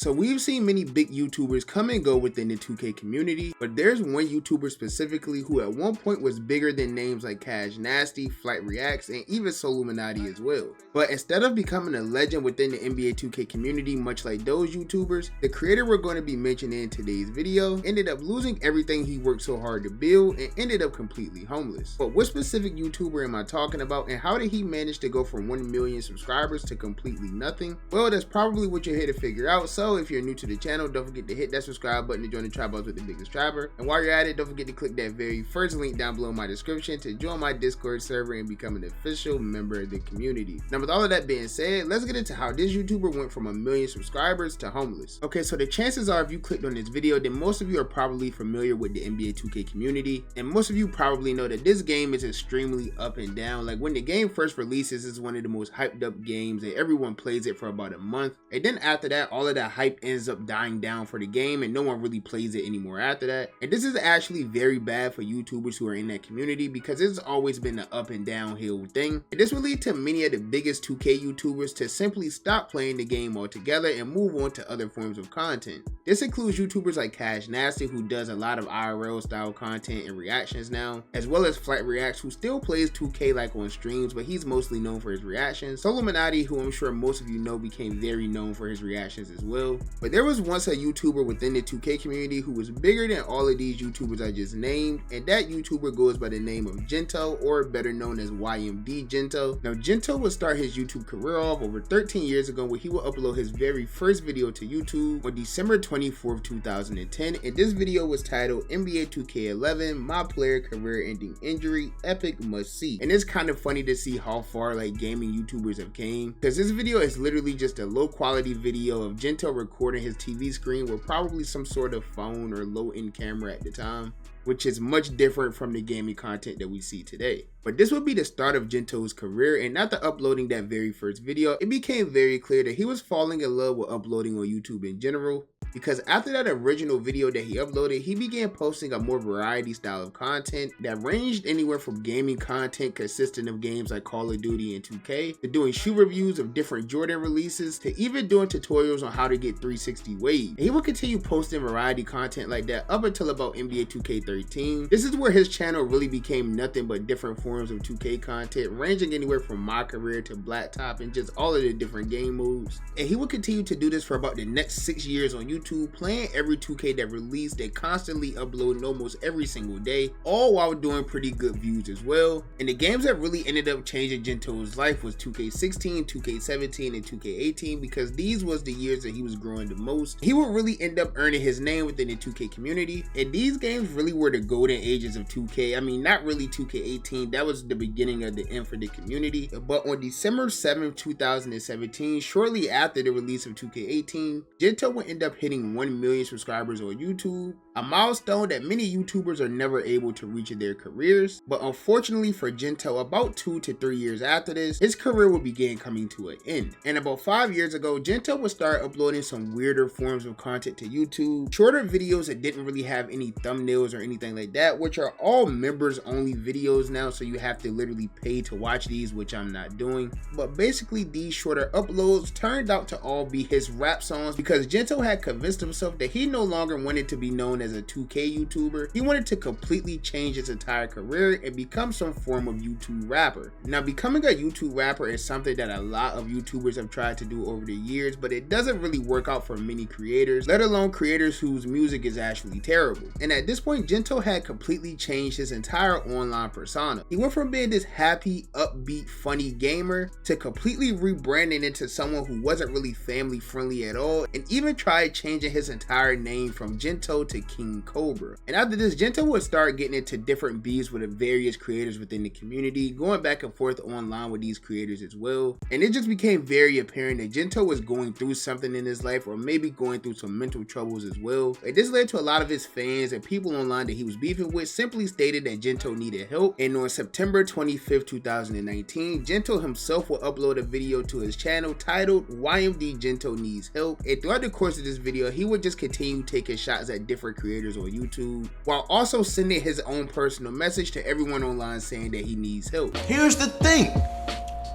So we've seen many big YouTubers come and go within the 2K community, but there's one YouTuber specifically who at one point was bigger than names like Cash Nasty, Flight Reacts, and even Soluminati as well. But instead of becoming a legend within the NBA 2K community, much like those YouTubers, the creator we're going to be mentioning in today's video ended up losing everything he worked so hard to build and ended up completely homeless. But what specific YouTuber am I talking about, and how did he manage to go from 1 million subscribers to completely nothing? Well, that's probably what you're here to figure out. So if you're new to the channel, don't forget to hit that subscribe button to join the Tribals with the biggest triber. And while you're at it, don't forget to click that very first link down below in my description to join my Discord server and become an official member of the community. Now, with all of that being said, let's get into how this YouTuber went from 1 million subscribers to homeless. Okay, so the chances are if you clicked on this video, then most of you are probably familiar with the NBA 2K community, and most of you probably know that this game is extremely up and down. Like when the game first releases, it's one of the most hyped up games and everyone plays it for about a month, and then after that, all of that hype ends up dying down for the game and no one really plays it anymore after that. And this is actually very bad for YouTubers who are in that community because it's always been an up and downhill thing. And this will lead to many of the biggest 2K YouTubers to simply stop playing the game altogether and move on to other forms of content. This includes YouTubers like Cash Nasty, who does a lot of IRL style content and reactions now, as well as Flight Reacts, who still plays 2K like on streams, but he's mostly known for his reactions. Soluminati, who I'm sure most of you know, became very known for his reactions as well. But there was once a YouTuber within the 2K community who was bigger than all of these YouTubers I just named, and that YouTuber goes by the name of Gento, or better known as YMD Gento. Now, Gento would start his YouTube career off over 13 years ago when he would upload his very first video to YouTube on December 24th, 2010, and this video was titled NBA 2K11 My Player Career Ending Injury Epic Must See. And it's kind of funny to see how far like gaming YouTubers have came, because this video is literally just a low quality video of Gento recording his TV screen with probably some sort of phone or low-end camera at the time, which is much different from the gaming content that we see today. But this would be the start of Gento's career, and after uploading that very first video, it became very clear that he was falling in love with uploading on YouTube in general, because after that original video that he uploaded, he began posting a more variety style of content that ranged anywhere from gaming content consisting of games like Call of Duty and 2K, to doing shoe reviews of different Jordan releases, to even doing tutorials on how to get 360 waves. And he will continue posting variety content like that up until about NBA 2K13. This is where his channel really became nothing but different forms of 2K content, ranging anywhere from My Career to Blacktop and just all of the different game modes. And he would continue to do this for about the next 6 years on YouTube, playing every 2K that released and constantly uploading almost every single day, all while doing pretty good views as well. And the games that really ended up changing Gento's life was 2K16, 2K17, and 2K18, because these was the years that he was growing the most. He would really end up earning his name within the 2K community, and these games really were the golden ages of 2K. I mean, not really 2K18, that was the beginning of the end for the community. But on December 7th, 2017, shortly after the release of 2K18, Gento would end up hitting 1 million subscribers on YouTube, a milestone that many YouTubers are never able to reach in their careers. But unfortunately for Gento, about 2 to 3 years after this, his career would begin coming to an end. And about 5 years ago, Gento would start uploading some weirder forms of content to YouTube, shorter videos that didn't really have any thumbnails or anything like that, which are all members only videos now, so you have to literally pay to watch these, which I'm not doing. But basically, these shorter uploads turned out to all be his rap songs, because Gento had convinced himself that he no longer wanted to be known as a 2K YouTuber. He wanted to completely change his entire career and become some form of YouTube rapper. Now, becoming a YouTube rapper is something that a lot of YouTubers have tried to do over the years, but it doesn't really work out for many creators, let alone creators whose music is actually terrible. And at this point, Gento had completely changed his entire online persona. He went from being this happy, upbeat, funny gamer to completely rebranding into someone who wasn't really family friendly at all, and even tried changing his entire name from Gento to King Cobra. And after this, Gento would start getting into different beefs with the various creators within the community, going back and forth online with these creators as well. And it just became very apparent that Gento was going through something in his life, or maybe going through some mental troubles as well. And this led to a lot of his fans and people online that he was beefing with simply stated that Gento needed help. And on September 25th, 2019, Gento himself will upload a video to his channel titled YMD Gento Needs Help. And throughout the course of this video, he would just continue taking shots at different creators on YouTube, while also sending his own personal message to everyone online saying that he needs help. Here's the thing.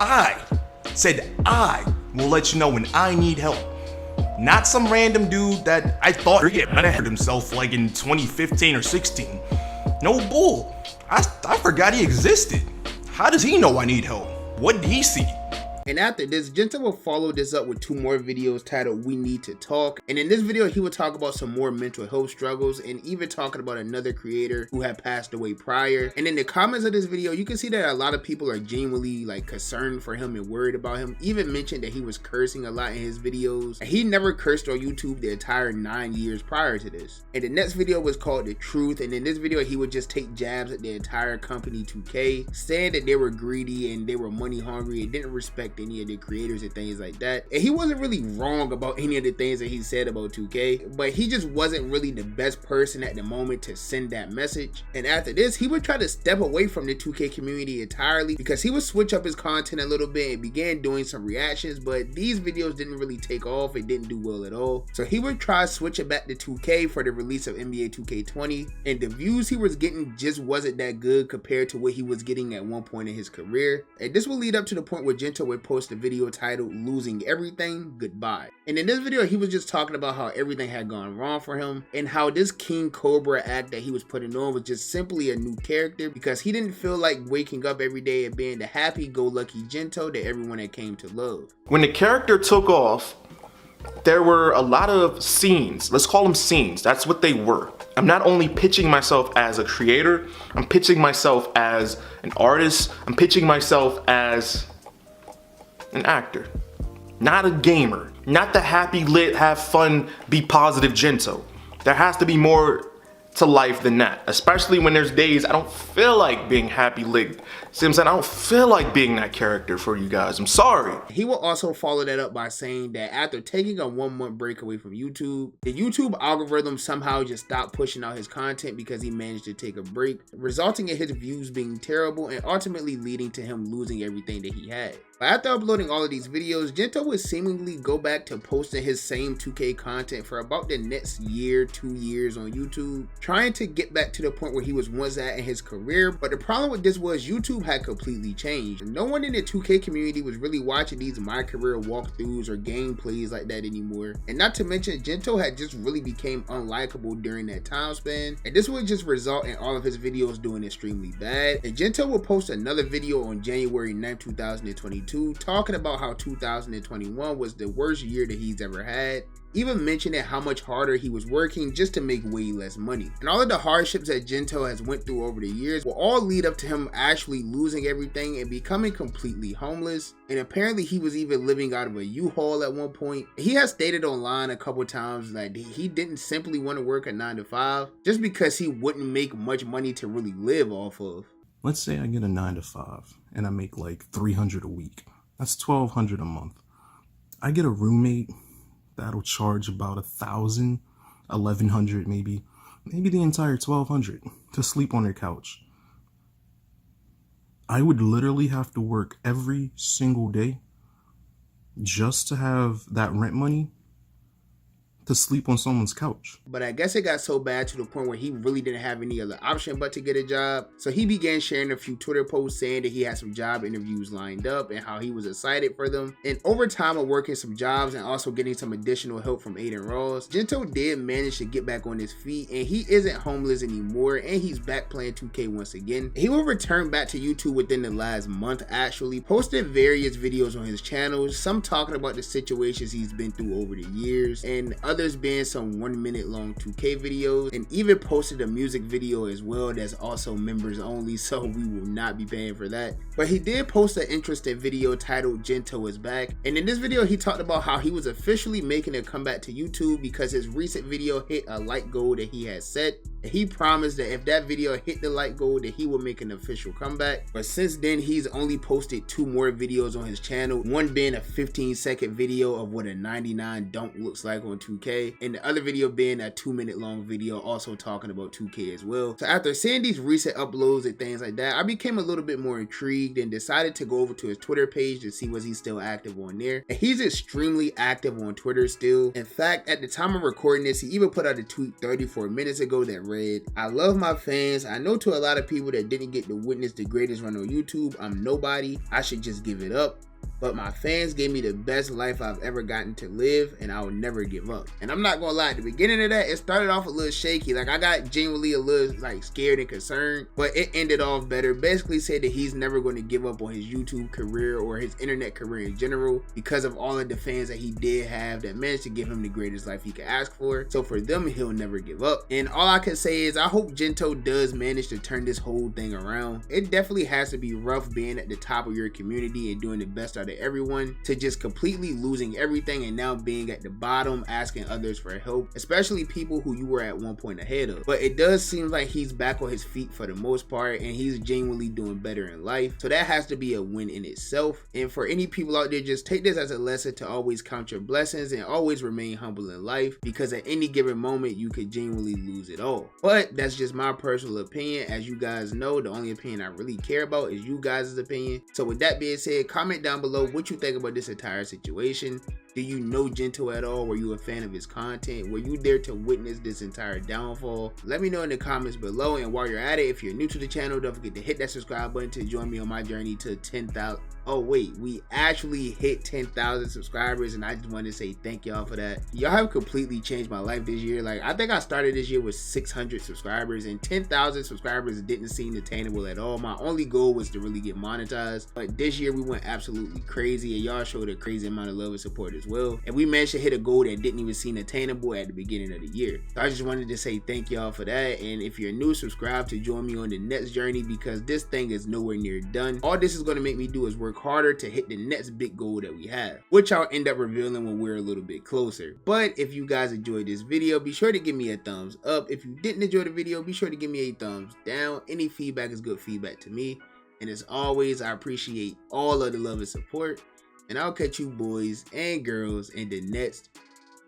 I said I will let you know when I need help. Not some random dude that I thought he had better himself like in 2015 or 16. No bull. I forgot he existed. How does he know I need help? What did he see? And after this, Gento will follow this up with 2 more videos titled We Need to Talk. And in this video, he will talk about some more mental health struggles and even talking about another creator who had passed away prior. And in the comments of this video, you can see that a lot of people are genuinely like concerned for him and worried about him. Even mentioned that he was cursing a lot in his videos. And he never cursed on YouTube the entire 9 years prior to this. And the next video was called The Truth. And in this video, he would just take jabs at the entire company 2K, saying that they were greedy and they were money hungry and didn't respect any of the creators and things like that. And he wasn't really wrong about any of the things that he said about 2K, but he just wasn't really the best person at the moment to send that message. And after this, he would try to step away from the 2K community entirely because he would switch up his content a little bit and began doing some reactions, but these videos didn't really take off. It didn't do well at all. So he would try switching back to 2K for the release of NBA 2K20, and the views he was getting just wasn't that good compared to what he was getting at one point in his career. And this will lead up to the point where Gento would post a video titled Losing Everything, Goodbye. And in this video, he was just talking about how everything had gone wrong for him and how this King Cobra act that he was putting on was just simply a new character because he didn't feel like waking up every day and being the happy-go-lucky Gento that everyone had came to love. When the character took off, there were a lot of scenes. Let's call them scenes. That's what they were. I'm not only pitching myself as a creator, I'm pitching myself as an artist, I'm pitching myself as an actor, not a gamer, not the happy, lit, have fun, be positive Gento. There has to be more to life than that, especially when there's days I don't feel like being happy, lit. See what I'm saying? I don't feel like being that character for you guys. I'm sorry. He will also follow that up by saying that after taking a 1-month break away from YouTube, the YouTube algorithm somehow just stopped pushing out his content because he managed to take a break, resulting in his views being terrible and ultimately leading to him losing everything that he had. But after uploading all of these videos, Gento would seemingly go back to posting his same 2K content for about the next year, 2 years on YouTube, trying to get back to the point where he was once at in his career. But the problem with this was YouTube had completely changed. No one in the 2K community was really watching these My Career walkthroughs or gameplays like that anymore. And not to mention, Gento had just really became unlikable during that time span. And this would just result in all of his videos doing extremely bad. And Gento will post another video on January 9th, 2022, talking about how 2021 was the worst year that he's ever had, even mentioning how much harder he was working just to make way less money. And all of the hardships that Gento has went through over the years will all lead up to him actually losing everything and becoming completely homeless. And apparently he was even living out of a U-Haul at one point. He has stated online a couple times that he didn't simply want to work a 9 to 5 just because he wouldn't make much money to really live off of. Let's say I get a 9 to 5 and I make like $300 a week. That's $1,200 a month. I get a roommate that'll charge about $1,000, $1,100 maybe the entire $1,200 to sleep on their couch. I would literally have to work every single day just to have that rent money to sleep on someone's couch. But I guess it got so bad to the point where he really didn't have any other option but to get a job. So he began sharing a few Twitter posts saying that he had some job interviews lined up and how he was excited for them. And over time of working some jobs and also getting some additional help from Aiden Ross, Gento did manage to get back on his feet and he isn't homeless anymore and he's back playing 2K once again. He will return back to YouTube within the last month actually, posted various videos on his channel, some talking about the situations he's been through over the years and others being some 1 minute long 2K videos, and even posted a music video as well that's also members only, so we will not be paying for that. But he did post an interesting video titled Gento is Back, and in this video he talked about how he was officially making a comeback to YouTube because his recent video hit a like goal that he had set, and he promised that if that video hit the like goal that he would make an official comeback. But since then he's only posted 2 more videos on his channel, one being a 15-second video of what a 99 dunk looks like on 2K, and the other video being a 2-minute long video also talking about 2K as well. So after seeing these recent uploads and things like that, I became a little bit more intrigued and decided to go over to his Twitter page to see was he still active on there. And he's extremely active on Twitter still. In fact, at the time of recording this, he even put out a tweet 34 minutes ago that read, "I love my fans. I know to a lot of people that didn't get to witness the greatest run on YouTube, I'm nobody. I should just give it up. but my fans gave me the best life I've ever gotten to live, and I will never give up. And I'm not gonna lie, at the beginning of that, it started off a little shaky. Like, I got genuinely a little like scared and concerned, but it ended off better. Basically said that he's never going to give up on his YouTube career or his internet career in general because of all of the fans that he did have that managed to give him the greatest life he could ask for. So for them, he'll never give up. And all I can say is I hope Gento does manage to turn this whole thing around. It definitely has to be rough being at the top of your community and doing the best out of everyone to just completely losing everything and now being at the bottom asking others for help, especially people who you were at one point ahead of. But it does seem like he's back on his feet for the most part and he's genuinely doing better in life. So that has to be a win in itself. And for any people out there, just take this as a lesson to always count your blessings and always remain humble in life, because at any given moment you could genuinely lose it all. But that's just my personal opinion. As you guys know, the only opinion I really care about is you guys' opinion. So with that being said, comment down below what you think about this entire situation. Do you know Gento at all? Were you a fan of his content? Were you there to witness this entire downfall? Let me know in the comments below. And while you're at it, if you're new to the channel, don't forget to hit that subscribe button to join me on my journey to 10,000. Oh wait, we actually hit 10,000 subscribers, and I just want to say thank y'all for that. Y'all have completely changed my life this year. Like, I think I started this year with 600 subscribers, and 10,000 subscribers didn't seem attainable at all. My only goal was to really get monetized, but this year we went absolutely crazy, and y'all showed a crazy amount of love and support as well. And we managed to hit a goal that didn't even seem attainable at the beginning of the year. So I just wanted to say thank y'all for that. And if you're new, subscribe to join me on the next journey, because this thing is nowhere near done. All this is going to make me do is work harder to hit the next big goal that we have, which I'll end up revealing when we're a little bit closer. But if you guys enjoyed this video, be sure to give me a thumbs up. If you didn't enjoy the video, be sure to give me a thumbs down. Any feedback is good feedback to me. And as always, I appreciate all of the love and support. And I'll catch you boys and girls in the next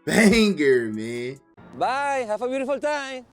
banger, man. Bye. Have a beautiful time.